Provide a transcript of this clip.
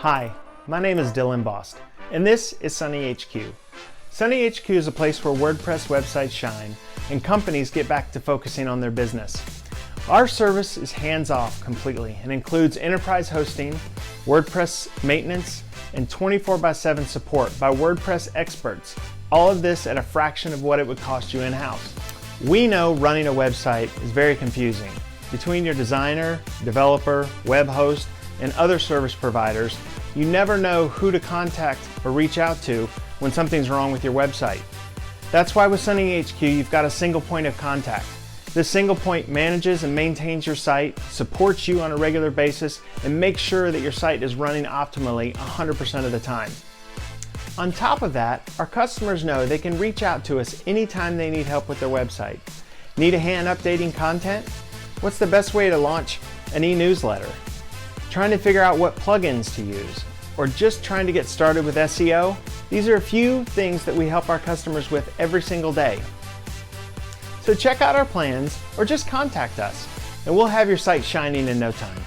Hi, my name is Dylan Bost, and this is Sunny HQ. Sunny HQ is a place where WordPress websites shine and companies get back to focusing on their business. Our service is hands-off completely and includes enterprise hosting, WordPress maintenance, and 24/7 support by WordPress experts. All of this at a fraction of what it would cost you in-house. We know running a website is very confusing. Between your designer, developer, web host, and other service providers, you never know who to contact or reach out to when something's wrong with your website. That's why with Sunny HQ, you've got a single point of contact. This single point manages and maintains your site, supports you on a regular basis, and makes sure that your site is running optimally 100% of the time. On top of that, our customers know they can reach out to us anytime they need help with their website. Need a hand updating content? What's the best way to launch an e-newsletter? Trying to figure out what plugins to use, or just trying to get started with SEO? These are a few things that we help our customers with every single day. So check out our plans or just contact us and we'll have your site shining in no time.